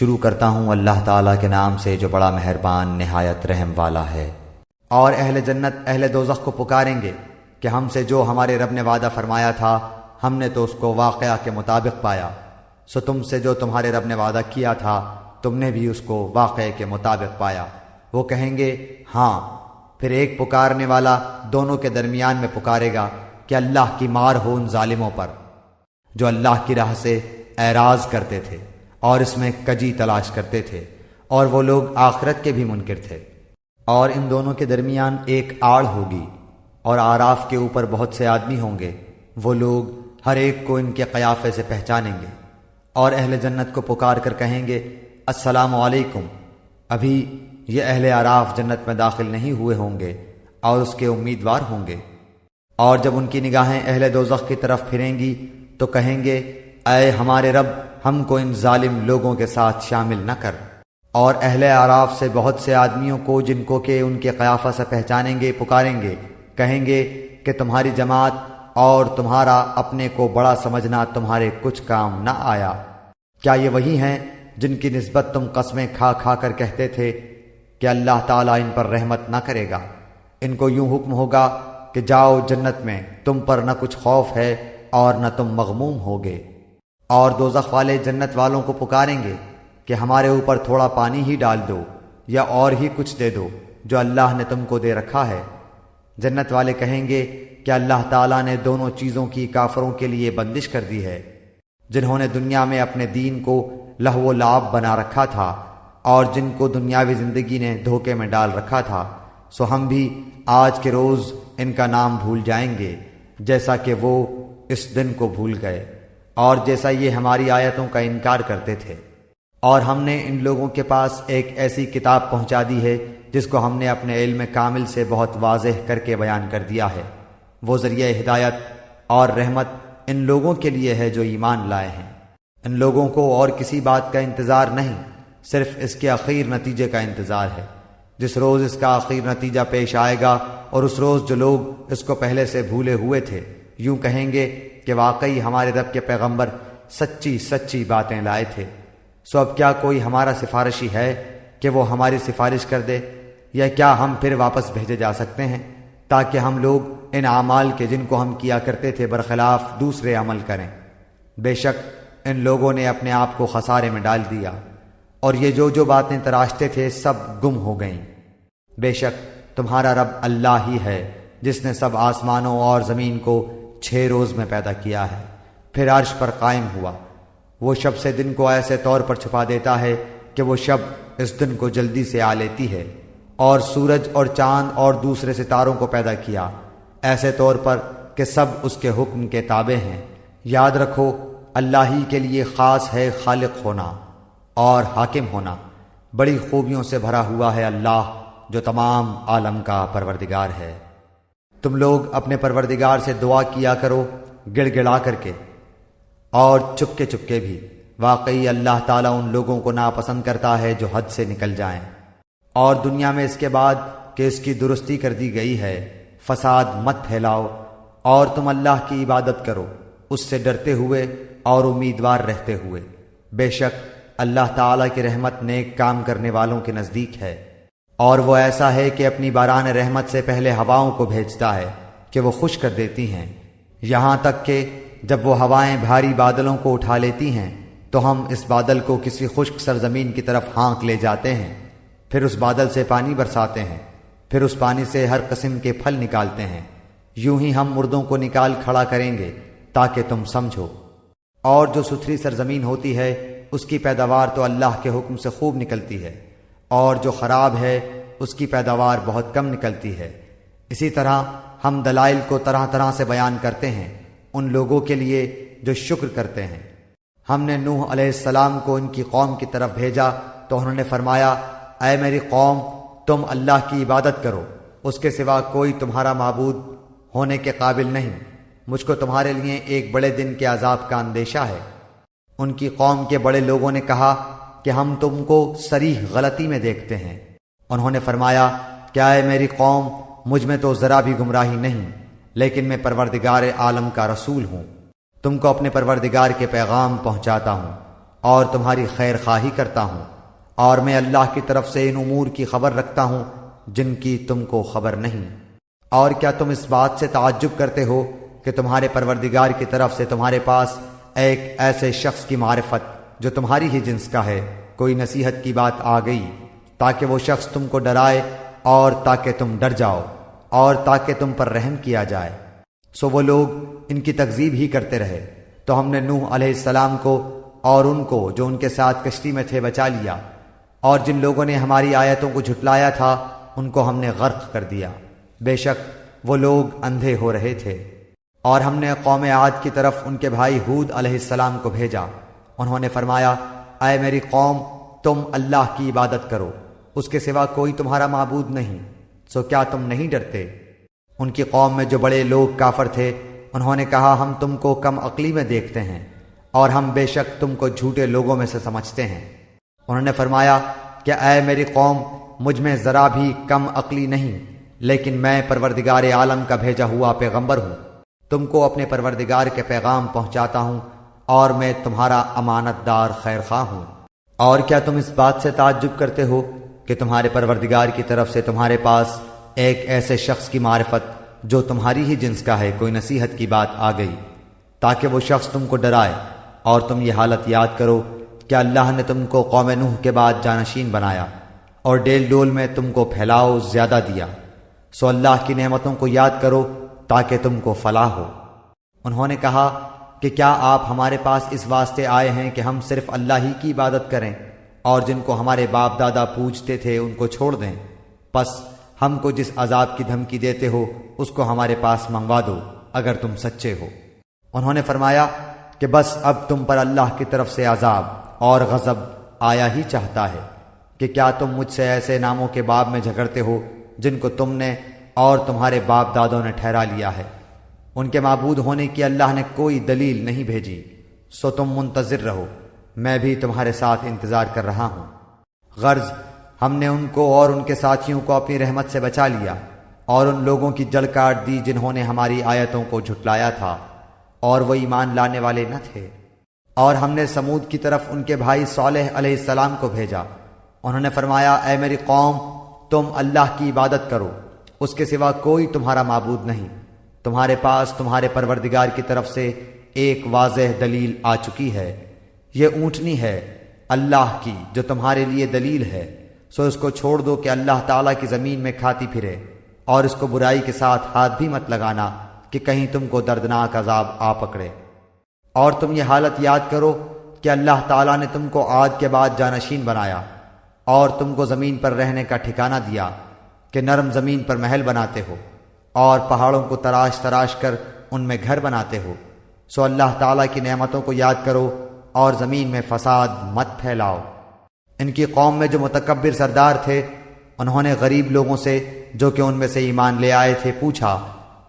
شروع کرتا ہوں اللہ تعالیٰ کے نام سے جو بڑا مہربان نہایت رحم والا ہے۔ اور اہل جنت اہل دوزخ کو پکاریں گے کہ ہم سے جو ہمارے رب نے وعدہ فرمایا تھا ہم نے تو اس کو واقعہ کے مطابق پایا، سو تم سے جو تمہارے رب نے وعدہ کیا تھا تم نے بھی اس کو واقعے کے مطابق پایا۔ وہ کہیں گے ہاں، پھر ایک پکارنے والا دونوں کے درمیان میں پکارے گا کہ اللہ کی مار ہو ان ظالموں پر جو اللہ کی راہ سے اعراض کرتے تھے اور اس میں کجی تلاش کرتے تھے، اور وہ لوگ آخرت کے بھی منکر تھے۔ اور ان دونوں کے درمیان ایک آڑ ہوگی، اور آراف کے اوپر بہت سے آدمی ہوں گے، وہ لوگ ہر ایک کو ان کے قیافے سے پہچانیں گے۔ اور اہل جنت کو پکار کر کہیں گے السلام علیکم۔ ابھی یہ اہل آراف جنت میں داخل نہیں ہوئے ہوں گے اور اس کے امیدوار ہوں گے۔ اور جب ان کی نگاہیں اہل دوزخ کی طرف پھریں گی تو کہیں گے اے ہمارے رب، ہم کو ان ظالم لوگوں کے ساتھ شامل نہ کر۔ اور اہل آراف سے بہت سے آدمیوں کو جن کو کہ ان کے قیافہ سے پہچانیں گے پکاریں گے، کہیں گے کہ تمہاری جماعت اور تمہارا اپنے کو بڑا سمجھنا تمہارے کچھ کام نہ آیا۔ کیا یہ وہی ہیں جن کی نسبت تم قسمیں کھا کھا کر کہتے تھے کہ اللہ تعالیٰ ان پر رحمت نہ کرے گا؟ ان کو یوں حکم ہوگا کہ جاؤ جنت میں، تم پر نہ کچھ خوف ہے اور نہ تم مغموم ہوگے۔ اور دوزخ والے جنت والوں کو پکاریں گے کہ ہمارے اوپر تھوڑا پانی ہی ڈال دو یا اور ہی کچھ دے دو جو اللہ نے تم کو دے رکھا ہے۔ جنت والے کہیں گے کہ اللہ تعالیٰ نے دونوں چیزوں کی کافروں کے لیے بندش کر دی ہے، جنہوں نے دنیا میں اپنے دین کو لہو و لعب بنا رکھا تھا اور جن کو دنیاوی زندگی نے دھوکے میں ڈال رکھا تھا، سو ہم بھی آج کے روز ان کا نام بھول جائیں گے جیسا کہ وہ اس دن کو بھول گئے اور جیسا یہ ہماری آیتوں کا انکار کرتے تھے۔ اور ہم نے ان لوگوں کے پاس ایک ایسی کتاب پہنچا دی ہے جس کو ہم نے اپنے علم کامل سے بہت واضح کر کے بیان کر دیا ہے۔ وہ ذریعہ ہدایت اور رحمت ان لوگوں کے لیے ہے جو ایمان لائے ہیں۔ ان لوگوں کو اور کسی بات کا انتظار نہیں، صرف اس کے اخیر نتیجے کا انتظار ہے۔ جس روز اس کا اخیر نتیجہ پیش آئے گا اور اس روز جو لوگ اس کو پہلے سے بھولے ہوئے تھے یوں کہیں گے کہ واقعی ہمارے رب کے پیغمبر سچی سچی باتیں لائے تھے، سو اب کیا کوئی ہمارا سفارشی ہے کہ وہ ہماری سفارش کر دے، یا کیا ہم پھر واپس بھیجے جا سکتے ہیں تاکہ ہم لوگ ان اعمال کے جن کو ہم کیا کرتے تھے برخلاف دوسرے عمل کریں؟ بے شک ان لوگوں نے اپنے آپ کو خسارے میں ڈال دیا، اور یہ جو باتیں تراشتے تھے سب گم ہو گئیں۔ بے شک تمہارا رب اللہ ہی ہے جس نے سب آسمانوں اور زمین کو 6 روز میں پیدا کیا ہے، پھر عرش پر قائم ہوا۔ وہ شب سے دن کو ایسے طور پر چھپا دیتا ہے کہ وہ شب اس دن کو جلدی سے آ لیتی ہے، اور سورج اور چاند اور دوسرے ستاروں کو پیدا کیا ایسے طور پر کہ سب اس کے حکم کے تابع ہیں۔ یاد رکھو اللہ ہی کے لیے خاص ہے خالق ہونا اور حاکم ہونا۔ بڑی خوبیوں سے بھرا ہوا ہے اللہ جو تمام عالم کا پروردگار ہے۔ تم لوگ اپنے پروردگار سے دعا کیا کرو گڑ گڑا کر کے اور چپکے چپکے بھی، واقعی اللہ تعالیٰ ان لوگوں کو ناپسند کرتا ہے جو حد سے نکل جائیں۔ اور دنیا میں اس کے بعد کہ اس کی درستی کر دی گئی ہے فساد مت پھیلاؤ، اور تم اللہ کی عبادت کرو اس سے ڈرتے ہوئے اور امیدوار رہتے ہوئے۔ بے شک اللہ تعالیٰ کی رحمت نیک کام کرنے والوں کے نزدیک ہے، اور وہ ایسا ہے کہ اپنی باران رحمت سے پہلے ہواؤں کو بھیجتا ہے کہ وہ خوش کر دیتی ہیں، یہاں تک کہ جب وہ ہوائیں بھاری بادلوں کو اٹھا لیتی ہیں تو ہم اس بادل کو کسی خشک سرزمین کی طرف ہانک لے جاتے ہیں، پھر اس بادل سے پانی برساتے ہیں، پھر اس پانی سے ہر قسم کے پھل نکالتے ہیں، یوں ہی ہم مردوں کو نکال کھڑا کریں گے تاکہ تم سمجھو۔ اور جو ستھری سرزمین ہوتی ہے اس کی پیداوار تو اللہ کے حکم سے خوب نکلتی ہے، اور جو خراب ہے اس کی پیداوار بہت کم نکلتی ہے۔ اسی طرح ہم دلائل کو طرح طرح سے بیان کرتے ہیں ان لوگوں کے لیے جو شکر کرتے ہیں۔ ہم نے نوح علیہ السلام کو ان کی قوم کی طرف بھیجا تو انہوں نے فرمایا اے میری قوم، تم اللہ کی عبادت کرو، اس کے سوا کوئی تمہارا معبود ہونے کے قابل نہیں، مجھ کو تمہارے لیے ایک بڑے دن کے عذاب کا اندیشہ ہے۔ ان کی قوم کے بڑے لوگوں نے کہا کہ ہم تم کو صریح غلطی میں دیکھتے ہیں۔ انہوں نے فرمایا کیا اے میری قوم، مجھ میں تو ذرا بھی گمراہی نہیں، لیکن میں پروردگار عالم کا رسول ہوں، تم کو اپنے پروردگار کے پیغام پہنچاتا ہوں، اور تمہاری خیر خواہی کرتا ہوں، اور میں اللہ کی طرف سے ان امور کی خبر رکھتا ہوں جن کی تم کو خبر نہیں۔ اور کیا تم اس بات سے تعجب کرتے ہو کہ تمہارے پروردگار کی طرف سے تمہارے پاس ایک ایسے شخص کی معرفت جو تمہاری ہی جنس کا ہے کوئی نصیحت کی بات آ گئی، تاکہ وہ شخص تم کو ڈرائے اور تاکہ تم ڈر جاؤ اور تاکہ تم پر رحم کیا جائے؟ سو وہ لوگ ان کی تکذیب ہی کرتے رہے، تو ہم نے نوح علیہ السلام کو اور ان کو جو ان کے ساتھ کشتی میں تھے بچا لیا، اور جن لوگوں نے ہماری آیتوں کو جھٹلایا تھا ان کو ہم نے غرق کر دیا، بے شک وہ لوگ اندھے ہو رہے تھے۔ اور ہم نے قوم عاد کی طرف ان کے بھائی ہود علیہ السلام کو بھیجا، انہوں نے فرمایا، اے میری قوم، تم اللہ کی عبادت کرو، اس کے سوا کوئی تمہارا معبود نہیں، سو کیا تم نہیں ڈرتے؟ ان کی قوم میں جو بڑے لوگ کافر تھے انہوں نے کہا، ہم تم کو کم عقلی میں دیکھتے ہیں اور ہم بے شک تم کو جھوٹے لوگوں میں سے سمجھتے ہیں۔ انہوں نے فرمایا کہ اے میری قوم، مجھ میں ذرا بھی کم عقلی نہیں، لیکن میں پروردگار عالم کا بھیجا ہوا پیغمبر ہوں، تم کو اپنے پروردگار کے پیغام پہنچاتا ہوں، اور میں تمہارا امانت دار خیر خواہ ہوں۔ اور کیا تم اس بات سے تعجب کرتے ہو کہ تمہارے پروردگار کی طرف سے تمہارے پاس ایک ایسے شخص کی معرفت جو تمہاری ہی جنس کا ہے کوئی نصیحت کی بات آ گئی، تاکہ وہ شخص تم کو ڈرائے؟ اور تم یہ حالت یاد کرو کہ اللہ نے تم کو قوم نوح کے بعد جانشین بنایا اور ڈیل ڈول میں تم کو پھیلاؤ زیادہ دیا، سو اللہ کی نعمتوں کو یاد کرو تاکہ تم کو فلاح ہو۔ انہوں نے کہا کہ کیا آپ ہمارے پاس اس واسطے آئے ہیں کہ ہم صرف اللہ ہی کی عبادت کریں اور جن کو ہمارے باپ دادا پوجتے تھے ان کو چھوڑ دیں؟ پس ہم کو جس عذاب کی دھمکی دیتے ہو اس کو ہمارے پاس منگوا دو اگر تم سچے ہو۔ انہوں نے فرمایا کہ بس اب تم پر اللہ کی طرف سے عذاب اور غضب آیا ہی چاہتا ہے کہ کیا تم مجھ سے ایسے ناموں کے باب میں جھگڑتے ہو جن کو تم نے اور تمہارے باپ دادوں نے ٹھہرا لیا ہے؟ ان کے معبود ہونے کی اللہ نے کوئی دلیل نہیں بھیجی، سو تم منتظر رہو، میں بھی تمہارے ساتھ انتظار کر رہا ہوں۔ غرض ہم نے ان کو اور ان کے ساتھیوں کو اپنی رحمت سے بچا لیا اور ان لوگوں کی جڑ کاٹ دی جنہوں نے ہماری آیتوں کو جھٹلایا تھا اور وہ ایمان لانے والے نہ تھے۔ اور ہم نے سمود کی طرف ان کے بھائی صالح علیہ السلام کو بھیجا، انہوں نے فرمایا، اے میری قوم، تم اللہ کی عبادت کرو، اس کے سوا کوئی تمہارا معبود نہیں، تمہارے پاس تمہارے پروردگار کی طرف سے ایک واضح دلیل آ چکی ہے، یہ اونٹنی ہے اللہ کی جو تمہارے لیے دلیل ہے، سو اس کو چھوڑ دو کہ اللہ تعالیٰ کی زمین میں کھاتی پھرے، اور اس کو برائی کے ساتھ ہاتھ بھی مت لگانا کہ کہیں تم کو دردناک عذاب آ پکڑے۔ اور تم یہ حالت یاد کرو کہ اللہ تعالیٰ نے تم کو عاد کے بعد جانشین بنایا اور تم کو زمین پر رہنے کا ٹھکانہ دیا کہ نرم زمین پر محل بناتے ہو اور پہاڑوں کو تراش تراش کر ان میں گھر بناتے ہو، سو اللہ تعالیٰ کی نعمتوں کو یاد کرو اور زمین میں فساد مت پھیلاؤ۔ ان کی قوم میں جو متکبر سردار تھے انہوں نے غریب لوگوں سے جو کہ ان میں سے ایمان لے آئے تھے پوچھا،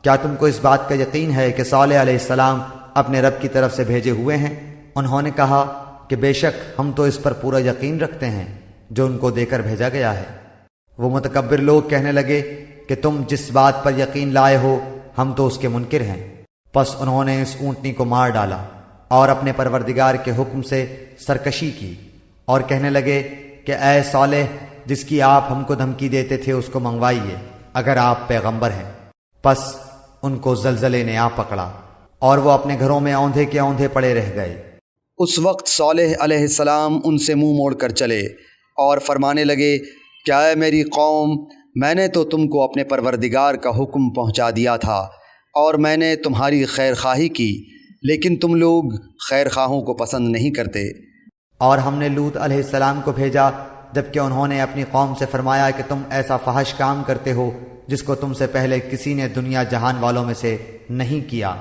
کیا تم کو اس بات کا یقین ہے کہ صالح علیہ السلام اپنے رب کی طرف سے بھیجے ہوئے ہیں؟ انہوں نے کہا کہ بے شک ہم تو اس پر پورا یقین رکھتے ہیں جو ان کو دے کر بھیجا گیا ہے۔ وہ متکبر لوگ کہنے لگے کہ تم جس بات پر یقین لائے ہو ہم تو اس کے منکر ہیں۔ پس انہوں نے اس اونٹنی کو مار ڈالا اور اپنے پروردگار کے حکم سے سرکشی کی اور کہنے لگے کہ اے صالح، جس کی آپ ہم کو دھمکی دیتے تھے اس کو منگوائیے اگر آپ پیغمبر ہیں۔ پس ان کو زلزلے نے آ پکڑا اور وہ اپنے گھروں میں اوندھے کے اوندھے پڑے رہ گئے۔ اس وقت صالح علیہ السلام ان سے منہ موڑ کر چلے اور فرمانے لگے، کیا اے میری قوم، میں نے تو تم کو اپنے پروردگار کا حکم پہنچا دیا تھا اور میں نے تمہاری خیر خواہی کی، لیکن تم لوگ خیر خواہوں کو پسند نہیں کرتے۔ اور ہم نے لوط علیہ السلام کو بھیجا جبکہ انہوں نے اپنی قوم سے فرمایا کہ تم ایسا فحش کام کرتے ہو جس کو تم سے پہلے کسی نے دنیا جہان والوں میں سے نہیں کیا،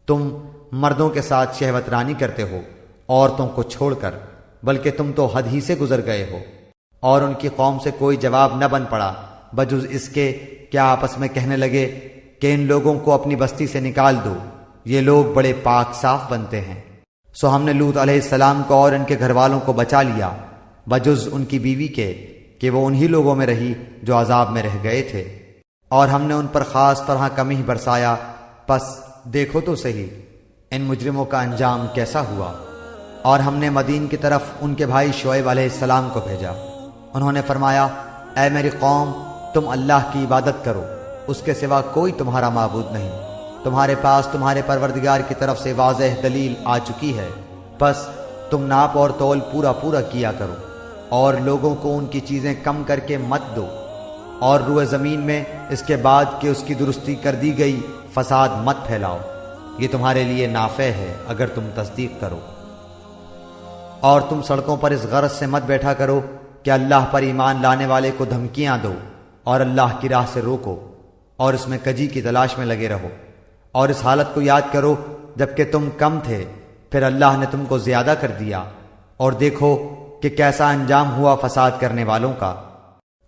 تم مردوں کے ساتھ شہوت رانی کرتے ہو عورتوں کو چھوڑ کر، بلکہ تم تو حد ہی سے گزر گئے ہو۔ اور ان کی قوم سے کوئی جواب نہ بن پڑا بجز اس کے کیا آپس میں کہنے لگے کہ ان لوگوں کو اپنی بستی سے نکال دو، یہ لوگ بڑے پاک صاف بنتے ہیں۔ سو ہم نے لوط علیہ السلام کو اور ان کے گھر والوں کو بچا لیا بجز ان کی بیوی کے کہ وہ انہی لوگوں میں رہی جو عذاب میں رہ گئے تھے، اور ہم نے ان پر خاص طرح کمی برسایا۔ پس دیکھو تو صحیح ان مجرموں کا انجام کیسا ہوا۔ اور ہم نے مدین کی طرف ان کے بھائی شعیب علیہ السلام کو بھیجا۔ انہوں نے فرمایا، اے میری قوم، تم اللہ کی عبادت کرو، اس کے سوا کوئی تمہارا معبود نہیں۔ تمہارے پاس تمہارے پروردگار کی طرف سے واضح دلیل آ چکی ہے، بس تم ناپ اور تول پورا کیا کرو، اور لوگوں کو ان کی چیزیں کم کر کے مت دو، اور روئے زمین میں اس کے بعد کہ اس کی درستی کر دی گئی فساد مت پھیلاؤ۔ یہ تمہارے لیے نافع ہے اگر تم تصدیق کرو۔ اور تم سڑکوں پر اس غرض سے مت بیٹھا کرو کہ اللہ پر ایمان لانے والے کو دھمکیاں دو اور اللہ کی راہ سے روکو، اور اس میں کجی کی تلاش میں لگے رہو، اور اس حالت کو یاد کرو جبکہ تم کم تھے، پھر اللہ نے تم کو زیادہ کر دیا، اور دیکھو کہ کیسا انجام ہوا فساد کرنے والوں کا۔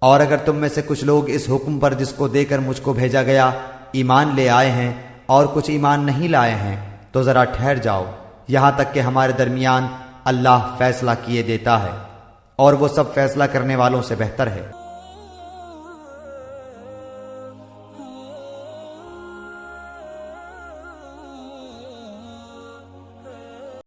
اور اگر تم میں سے کچھ لوگ اس حکم پر جس کو دے کر مجھ کو بھیجا گیا ایمان لے آئے ہیں اور کچھ ایمان نہیں لائے ہیں، تو ذرا ٹھہر جاؤ یہاں تک کہ ہمارے درمیان اللہ فیصلہ کیے دیتا ہے، اور وہ سب فیصلہ کرنے والوں سے بہتر ہے۔